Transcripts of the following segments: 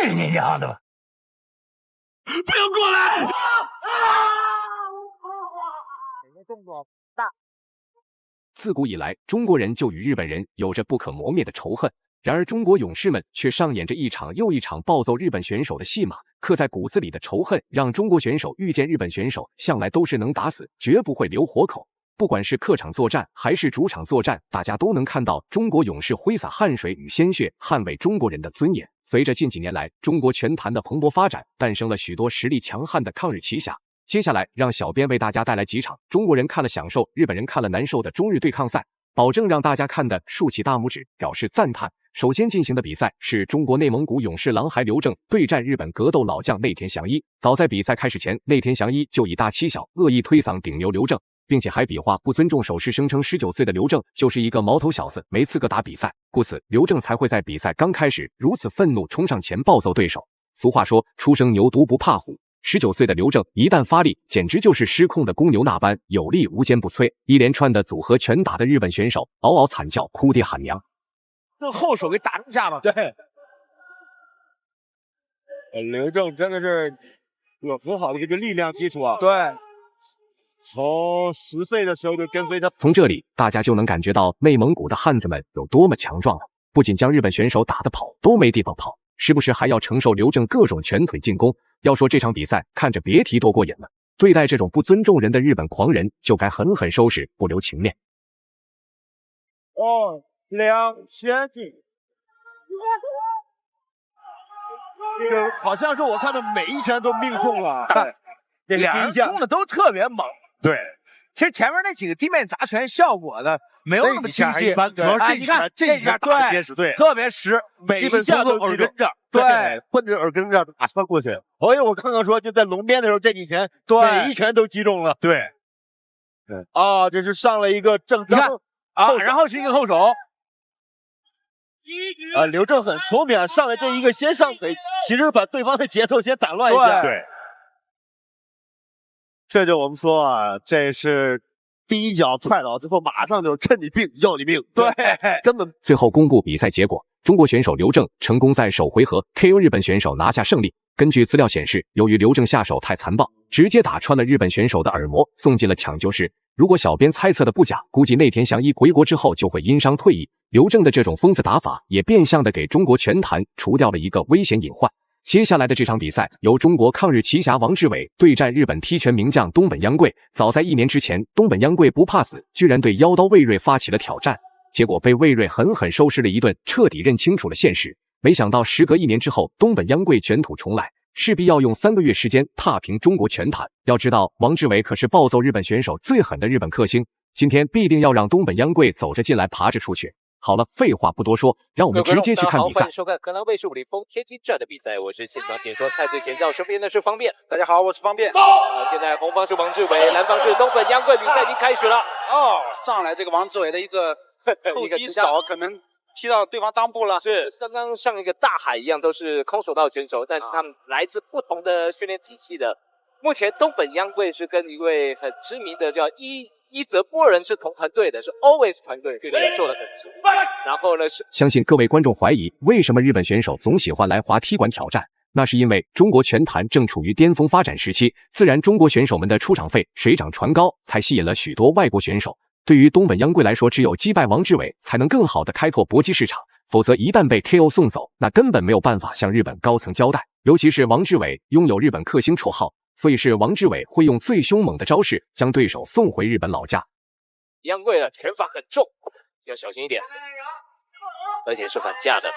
去你娘的吧！不要过来！动作大。自古以来，中国人就与日本人有着不可磨灭的仇恨。然而，中国勇士们却上演着一场又一场暴揍日本选手的戏码。刻在骨子里的仇恨，让中国选手遇见日本选手，向来都是能打死，绝不会留活口。不管是客场作战还是主场作战，大家都能看到中国勇士挥洒汗水与鲜血，捍卫中国人的尊严。随着近几年来中国拳坛的蓬勃发展，诞生了许多实力强悍的抗日奇侠。接下来，让小编为大家带来几场中国人看了享受，日本人看了难受的中日对抗赛，保证让大家看得竖起大拇指，表示赞叹。首先进行的比赛是中国内蒙古勇士狼孩刘正对战日本格斗老将内田翔一。早在比赛开始前，内田翔一就以大欺小，恶意推搡顶牛刘正，并且还比划不尊重手势，声称19岁的刘正就是一个毛头小子，没资格打比赛，故此刘正才会在比赛刚开始如此愤怒，冲上前暴揍对手。俗话说，初生牛犊不怕虎。19岁的刘正一旦发力，简直就是失控的公牛那般有力无坚不摧，一连串的组合拳打的日本选手嗷嗷惨叫，哭爹喊娘。用后手给打一下嘛。对，刘正真的是有很好的一个力量基础啊。对，从10岁的时候就跟随他。从这里大家就能感觉到内蒙古的汉子们有多么强壮了，不仅将日本选手打得跑都没地方跑，时不时还要承受刘正各种拳腿进攻。要说这场比赛看着别提多过瘾了，对待这种不尊重人的日本狂人就该狠狠收拾，不留情面。2000斤，这个好像是我看的每一拳都命中了。这俩人冲的都特别猛。对，其实前面那几个地面砸拳效果的没有那么清晰，主要是这一下打结实，对，特别实，每一下都耳根这，对，奔着耳根这打穿过去。所以我刚刚说就在龙边的时候，这几拳每一拳都击中了。对，啊，这是上了一个正当啊，然后是一个后手。刘正很聪明啊，上来这一个先上腿，其实把对方的节奏先打乱一下。对，这就我们说啊，这是第一脚踹倒之后，马上就趁你病要你命。对，根本。最后公布比赛结果，中国选手刘正成功在首回合 KO 日本选手，拿下胜利。根据资料显示，由于刘正下手太残暴，直接打穿了日本选手的耳膜，送进了抢救室。如果小编猜测的不假，估计内田翔一回国之后就会因伤退役。刘正的这种疯子打法，也变相的给中国拳坛除掉了一个危险隐患。接下来的这场比赛由中国抗日奇侠王志伟对战日本踢拳名将东本央贵。早在1年之前，东本央贵不怕死，居然对妖刀魏瑞发起了挑战，结果被魏瑞狠狠收拾了一顿，彻底认清楚了现实。没想到时隔1年之后，东本央贵卷土重来，势必要用3个月时间踏平中国拳坛。要知道，王志伟可是暴揍日本选手最狠的日本克星，今天必定要让东本央贵走着进来，爬着出去。好了，废话不多说，让我们直接去看比赛。欢迎收看河南卫视武林风天津站的比赛，我是现场解说太子贤，到身边的是方便。大家好，我是方便。现在红方是王志伟，蓝方是东本央贵，比赛已经开始了。上来这个王志伟的一个后低扫，可能踢到对方裆部了。是，刚刚像一个大海一样，都是空手道选手，但是他们来自不同的训练体系的。目前东本央贵是跟一位很知名的叫伊泽波人是同团队的，是 Always 团队，训练做得很足。然后呢，相信各位观众怀疑为什么日本选手总喜欢来滑踢馆挑战，那是因为中国拳坛正处于巅峰发展时期，自然中国选手们的出场费水涨船高，才吸引了许多外国选手。对于东本央贵来说，只有击败王志伟才能更好的开拓搏击市场，否则一旦被 KO 送走，那根本没有办法向日本高层交代。尤其是王志伟拥有日本克星绰号，所以是王志伟会用最凶猛的招式将对手送回日本老家。央贵的拳法很重，要小心一点，而且是反架的。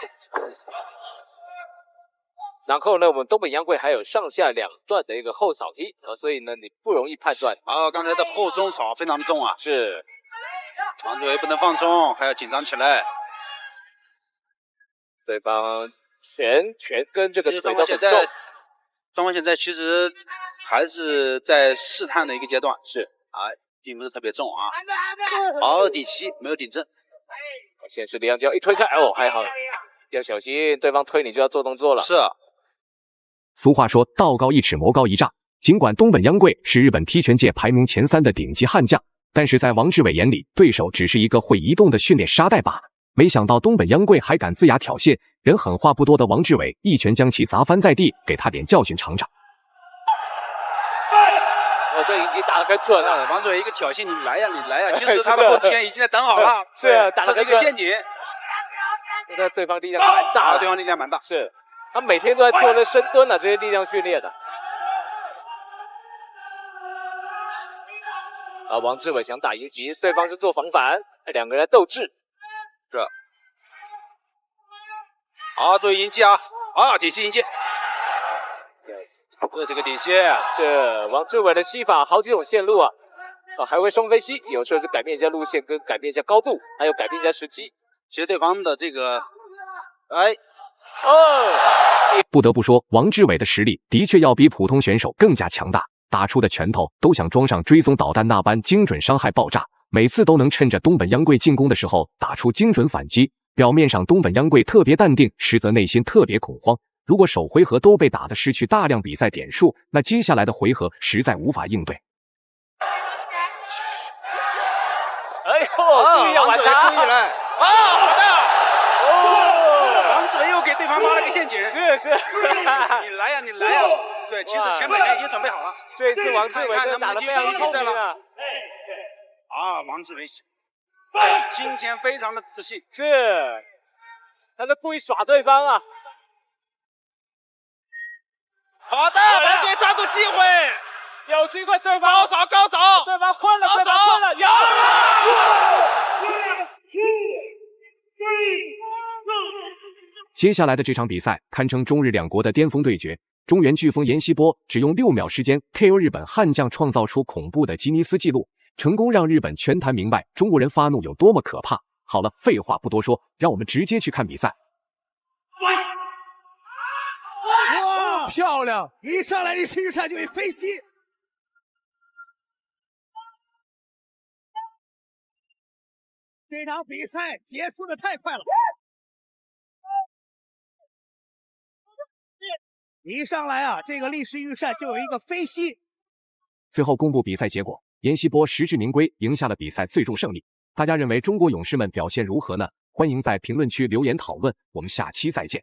然后呢，我们东本央贵还有上下两段的一个后扫踢，所以呢，你不容易判断。刚才的后中扫非常的重啊，是王志伟不能放松，还要紧张起来。对方拳跟这个腿都很重。双方现在其实还是在试探的一个阶段，是并不是特别重啊。好，底膝没有顶正。先是李阳娇一推开，还好，要小心，对方推你就要做动作了。是啊。俗话说，道高一尺，魔高一丈。尽管东本央贵是日本踢拳界排名前3的顶级悍将，但是在王志伟眼里，对手只是一个会移动的训练沙袋罢了。没想到东本央贵还敢龇牙挑衅，人狠话不多的王志伟一拳将其砸翻在地，给他点教训尝尝。这已经打得很准了，王志伟一个挑衅，你来呀，你来呀！其实他的后前已经在等好了，是打了一个陷阱。现在对方力量蛮大，对方力量蛮大，是他每天都在做那深蹲啊，这些力量训练的。王志伟想打迎击，对方是做防反，两个人斗智。是。好，注意迎击啊！顶膝迎击。这个顶膝，是王志伟的膝法好几种线路啊，还会双飞膝，有时候是改变一下路线，跟改变一下高度，还有改变一下时机。其实对方的这个，不得不说，王志伟的实力的确要比普通选手更加强大，打出的拳头都像装上追踪导弹那般精准，伤害爆炸，每次都能趁着东本央贵进攻的时候打出精准反击。表面上东本央贵特别淡定，实则内心特别恐慌。如果首回合都被打得失去大量比赛点数，那接下来的回合实在无法应对。注意要玩他！好的！王志伟又给对方挖了个陷阱。是。你来呀！对，其实前半天已经准备好了。这次王志伟真的打得非常聪明啊！王志伟今天非常的自信，是，他在故意耍对方啊。好的，王队抓住机会，有机会，对方高手，对方困了，有接下来的这场比赛堪称中日两国的巅峰对决。中原飓风岩西波只用6秒时间 KO 日本悍将，创造出恐怖的吉尼斯纪录，成功让日本全坛明白中国人发怒有多么可怕。好了，废话不多说，让我们直接去看比赛。哇，漂亮！一上来一试赛就一飞膝。这场比赛结束的太快了。一上来啊，这个立式预赛就有一个飞膝。最后公布比赛结果，岩西波实至名归，赢下了比赛最终胜利。大家认为中国勇士们表现如何呢？欢迎在评论区留言讨论，我们下期再见。